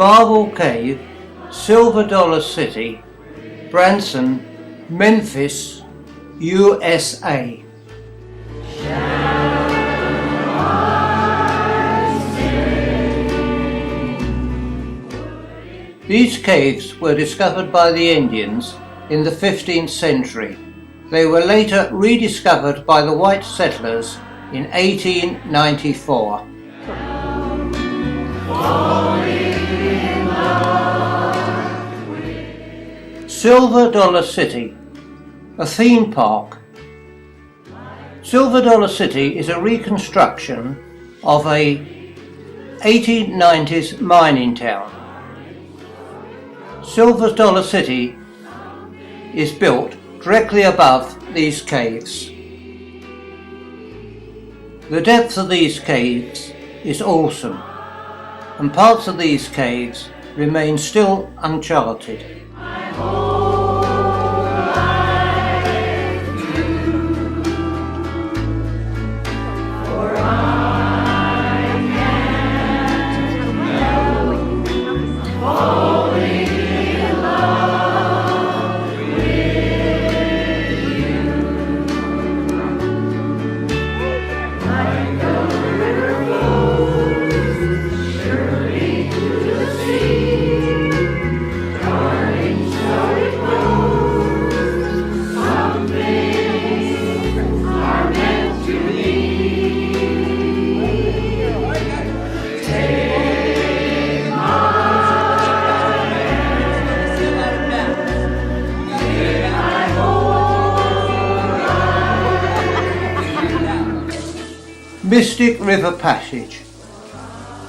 Marble Cave, Silver Dollar City, Branson, Memphis, USA. These caves were discovered by the Indians in the 15th century. They were later rediscovered by the white settlers in 1894. Silver Dollar City, a theme park. Silver Dollar City is a reconstruction of a 1890s mining town. Silver Dollar City is built directly above these caves. The depth of these caves is awesome, and parts of these caves remain still uncharted. Mystic River Passage.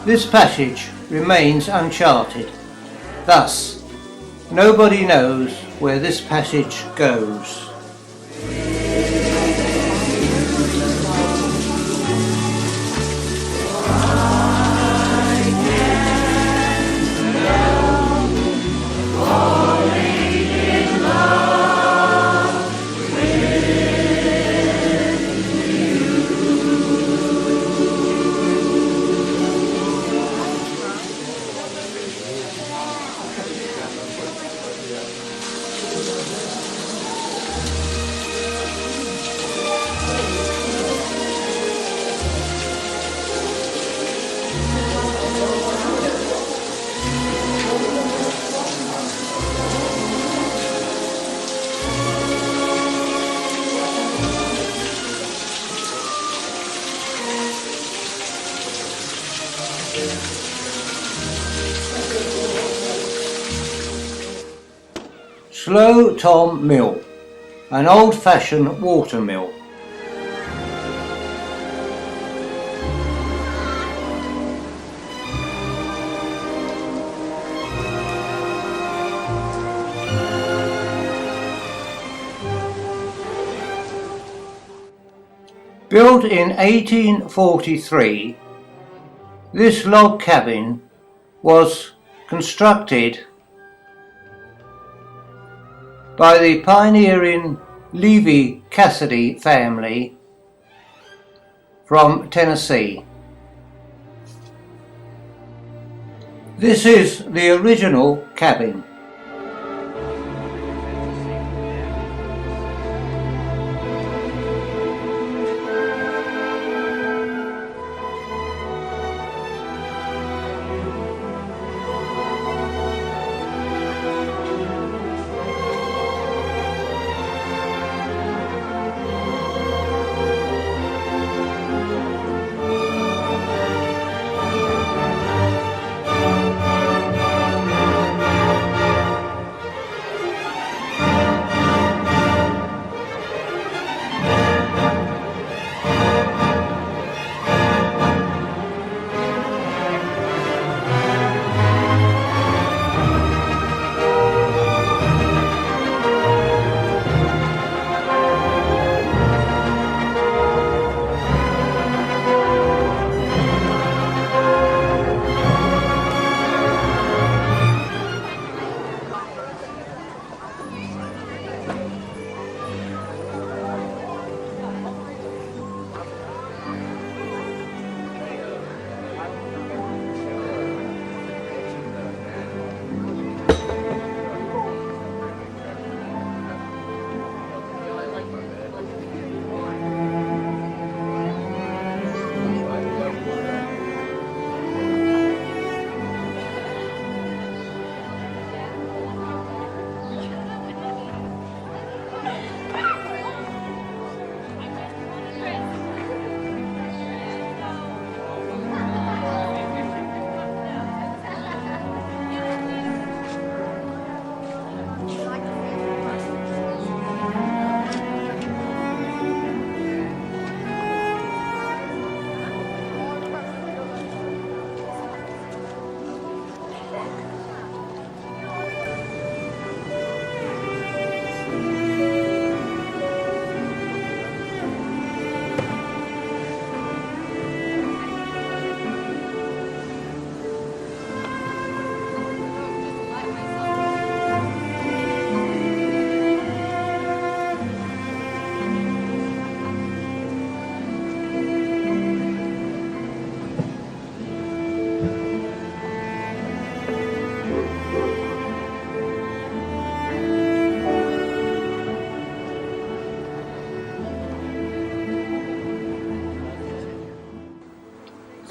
This passage remains uncharted. Thus, nobody knows where this passage goes. Slow Tom Mill, an old-fashioned water mill. Built in 1843, this log cabin was constructed by the pioneering Levi Cassidy family from Tennessee. This is the original cabin.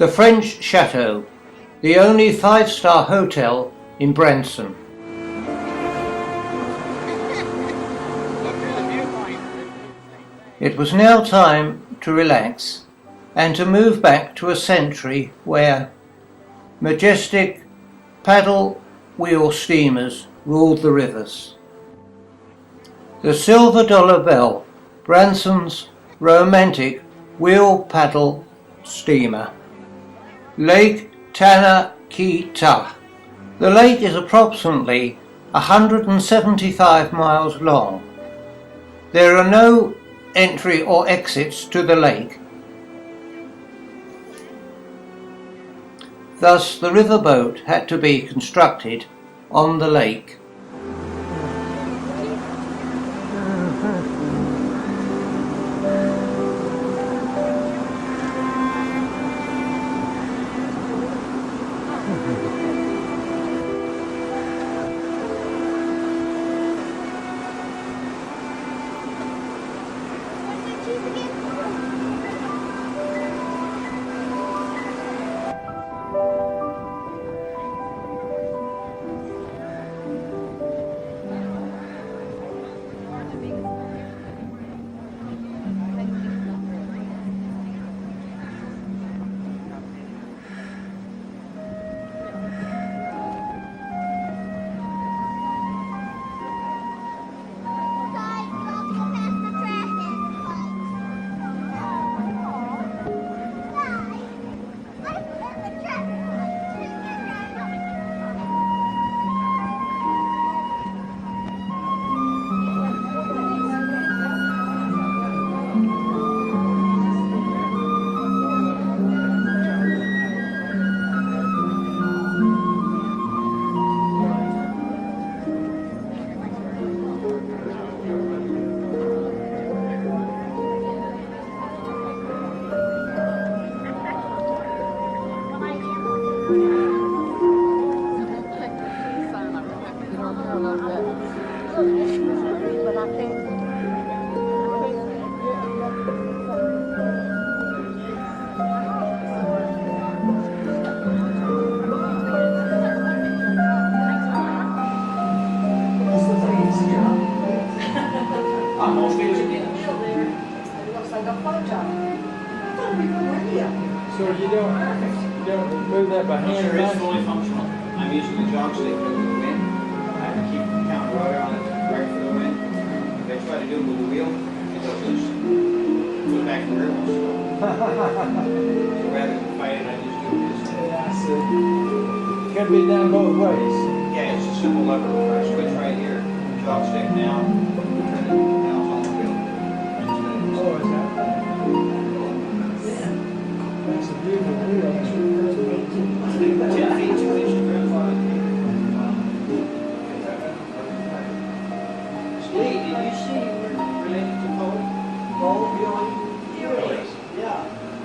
the French Chateau, the only five-star hotel in Branson. It was now time to relax and to move back to a century where majestic paddle wheel steamers ruled the rivers. The Silver Dollar Belle, Branson's romantic wheel paddle steamer. Lake Tanakita. The lake is approximately 175 miles long. There are no entry or exits to the lake. Thus, the riverboat had to be constructed on the lake. So you don't move that by hand? Sure, it's fully functional. I'm using the jog stick for the wind. I have to keep counter rudder on it right for the wind. If I try to do it with the wheel, it goes loose. Put it back in the rear one. So rather than fight it, I just do this. Yeah, I see. It can be done both ways. Yeah, it's a simple lever. I switch right here, jog stick now, turn it, now it's on the wheel. Oh, is that? That's a beautiful wheel. 10 feet, 2 inches groove on it. Lee, did you see you were related to Cole? Cole, really? Yeah.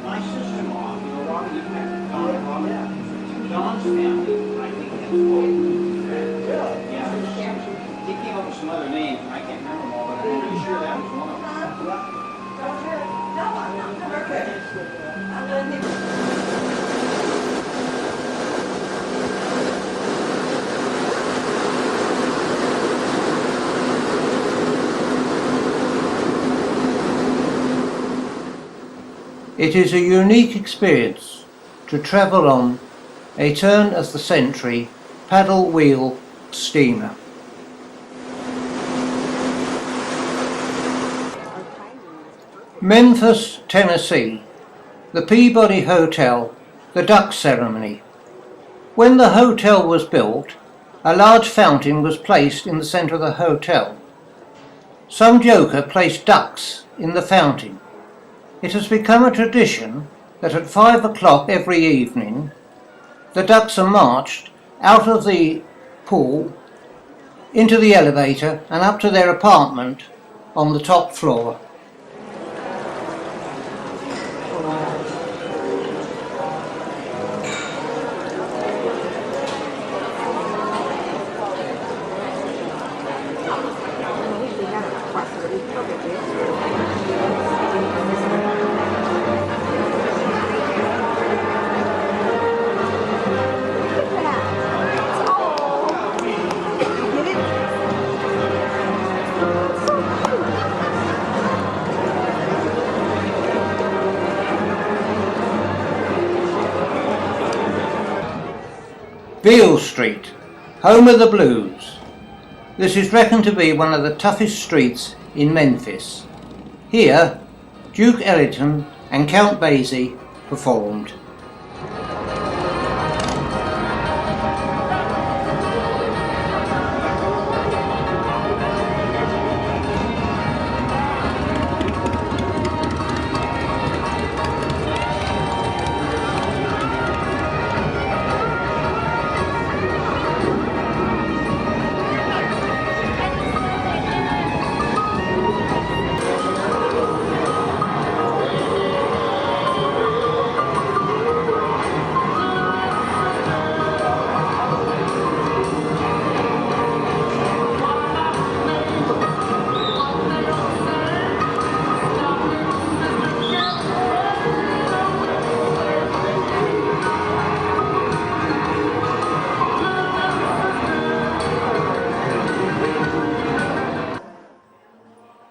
My sister-in-law, Robin, you met Don and Robin? Yeah. Don's family, I think that's Cole. Really? Yeah. He came up with some other names, I can't remember them all, but I'm pretty sure that was one of them. It is a unique experience to travel on a turn-of-the-century paddle wheel steamer. Memphis, Tennessee, the Peabody Hotel, the duck ceremony. When the hotel was built, a large fountain was placed in the centre of the hotel. Some joker placed ducks in the fountain. It has become a tradition that at 5 o'clock every evening, the ducks are marched out of the pool, into the elevator and up to their apartment on the top floor. Beale Street, home of the blues. This is reckoned to be one of the toughest streets in Memphis. Here, Duke Ellington and Count Basie performed.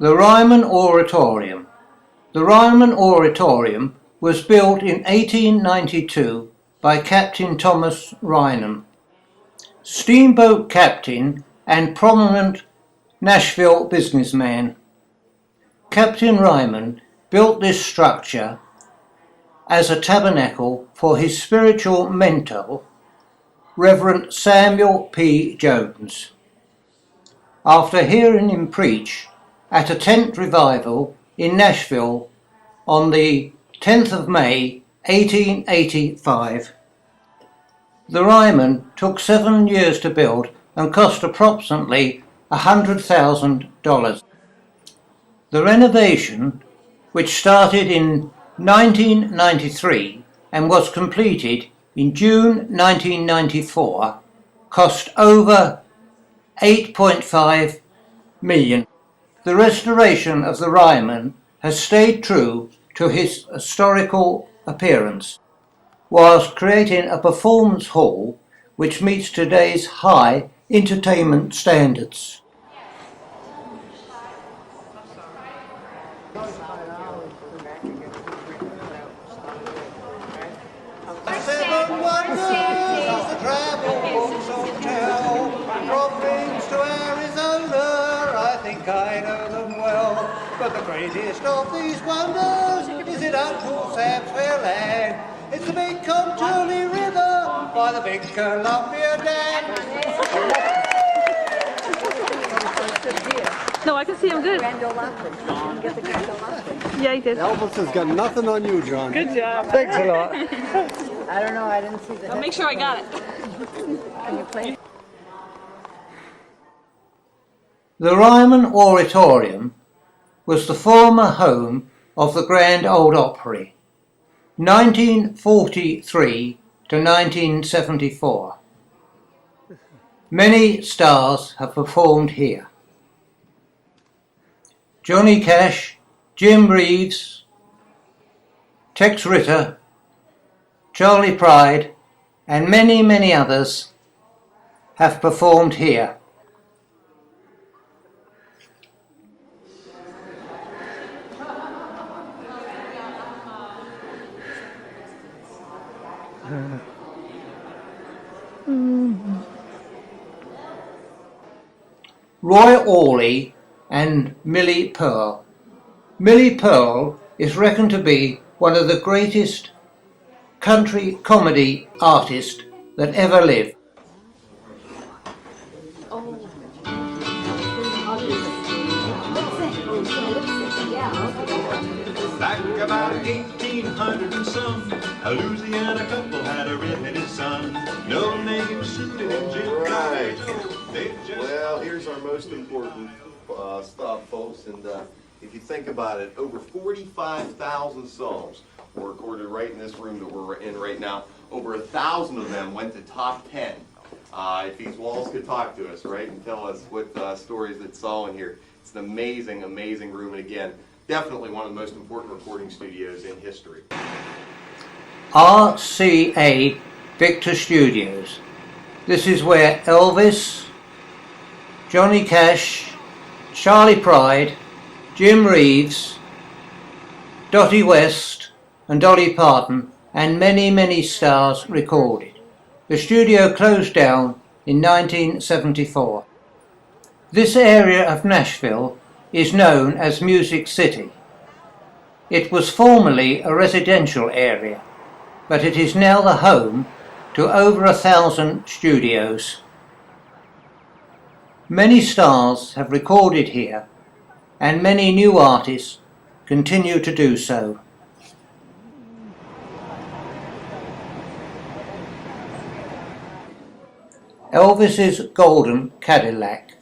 The Ryman Oratorium. The Ryman Oratorium was built in 1892 by Captain Thomas Rynam, steamboat captain and prominent Nashville businessman. Captain Ryman built this structure as a tabernacle for his spiritual mentor, Reverend Samuel P. Jones. After hearing him preach at a tent revival in Nashville on the 10th of May 1885. The Ryman took 7 years to build and cost approximately $100,000. The renovation, which started in 1993 and was completed in June 1994, cost over $8.5 million. The restoration of the Ryman has stayed true to his historical appearance, whilst creating a performance hall which meets today's high entertainment standards. Seven wonders of the travel books all tell, from Greens to Arizona, I think I know them well. But the greatest of these wonders is in Uncle Sam's fair land. It's the big Contourly River by the big Columbia Dam. No, I can see him good. Grand Ole Opry. Did you get the Grand Ole Opry? Yeah, he did. Elvis has got nothing on you, John. Good job. Thanks a lot. I don't know, I didn't see the... I'll make sure I got it. Can you play? The Ryman Oratorium was the former home of the Grand Ole Opry, 1943 to 1974. Many stars have performed here. Johnny Cash, Jim Reeves, Tex Ritter, Charley Pride, and many, many others have performed here. Roy Orley and Millie Pearl. Millie Pearl is reckoned to be one of the greatest country comedy artists that ever lived. Back about 1800 and some, a Louisiana couple had a redheaded son. No name suited him, Jim. Right. They just... Well, here's our most important stuff, folks. And if you think about it, over 45,000 songs were recorded right in this room that we're in right now. Over 1,000 of them went to top 10. If these walls could talk to us, right, and tell us what stories it's all in here. It's an amazing, amazing room. And again, definitely one of the most important recording studios in history. RCA Victor Studios. This is where Elvis, Johnny Cash, Charley Pride, Jim Reeves, Dottie West and Dolly Parton and many, many stars recorded. The studio closed down in 1974. This area of Nashville is known as Music City. It was formerly a residential area, but it is now the home to over 1,000 studios. Many stars have recorded here, and many new artists continue to do so. Elvis's Golden Cadillac.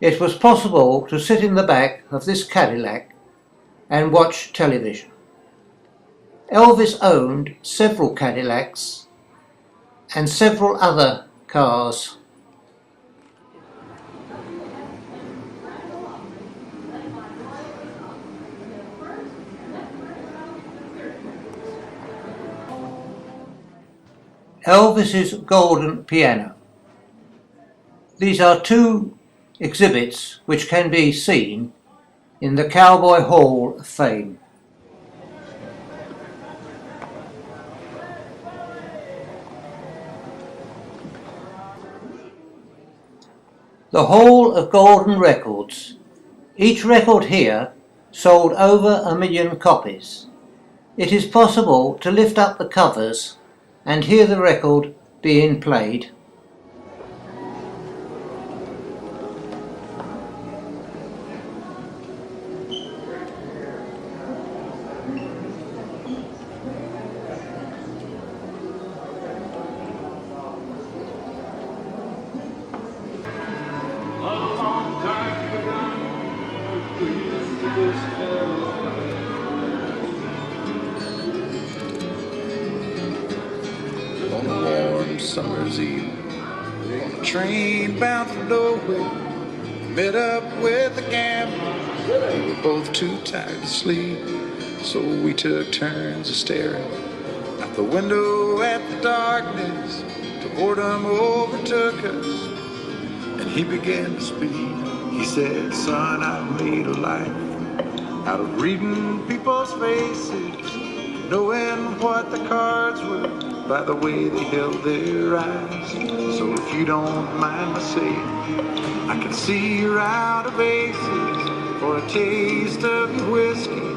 It was possible to sit in the back of this Cadillac and watch television. Elvis owned several Cadillacs and several other cars. Elvis's Golden Piano. These are two exhibits which can be seen in the Cowboy Hall of Fame. The Hall of Golden Records. Each record here sold over 1 million copies. It is possible to lift up the covers and hear the record being played. On a warm summer's eve, on a train bound for nowhere, met up with a gambler. We were both too tired to sleep, so we took turns of staring out the window at the darkness till boredom overtook us, and he began to speak. He said, "Son, I've made a life out of reading people's faces, knowing what the cards were by the way they held their eyes. So if you don't mind my saying, I can see you're out of aces. For a taste of your whiskey,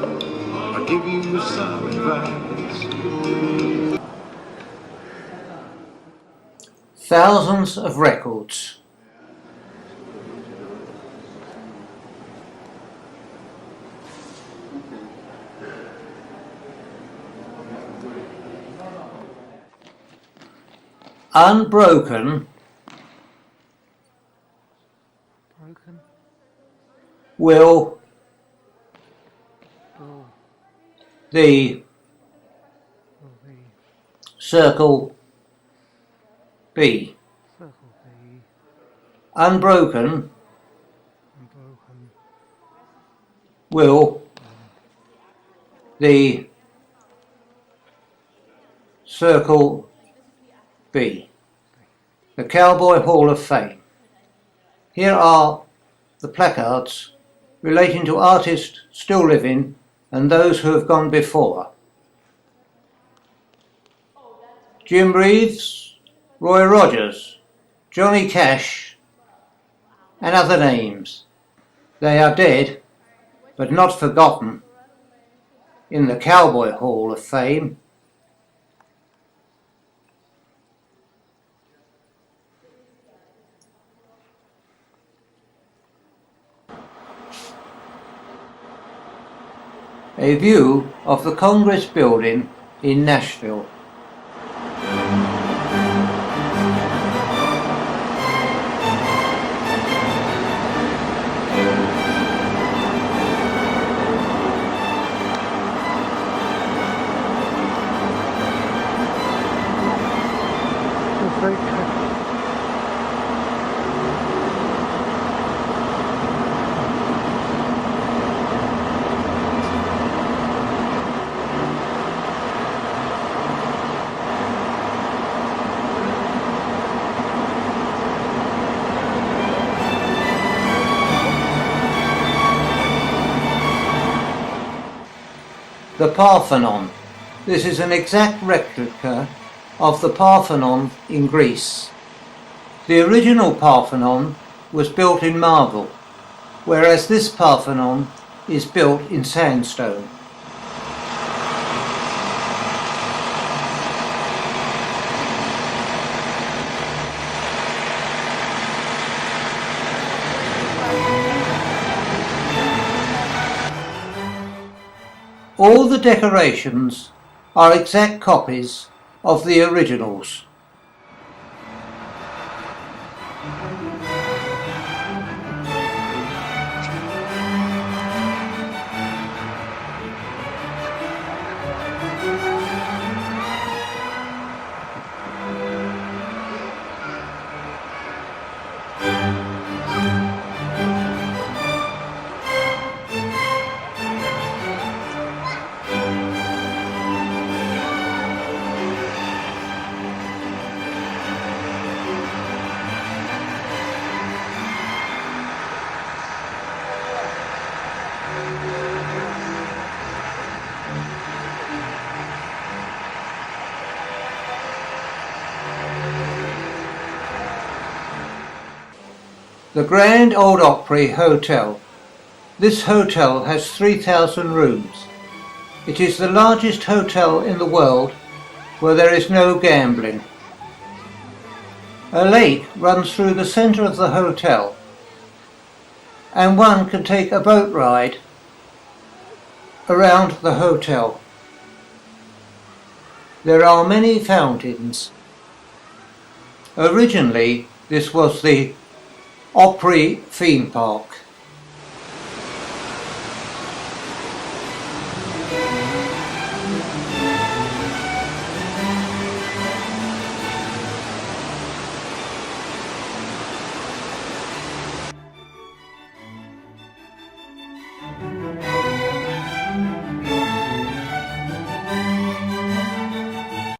I'll give you some advice." Thousands of records. Unbroken will the circle be. Unbroken will the circle be. The Cowboy Hall of Fame. Here are the placards relating to artists still living and those who have gone before. Jim Reeves, Roy Rogers, Johnny Cash, and other names. They are dead, but not forgotten, in the Cowboy Hall of Fame. A view of the Congress building in Nashville. The Parthenon. This is an exact replica of the Parthenon in Greece. The original Parthenon was built in marble, whereas this Parthenon is built in sandstone. All the decorations are exact copies of the originals. The Grand Ole Opry Hotel. This hotel has 3,000 rooms. It is the largest hotel in the world where there is no gambling. A lake runs through the centre of the hotel, and one can take a boat ride around the hotel. There are many fountains. Originally, this was the Opry theme park.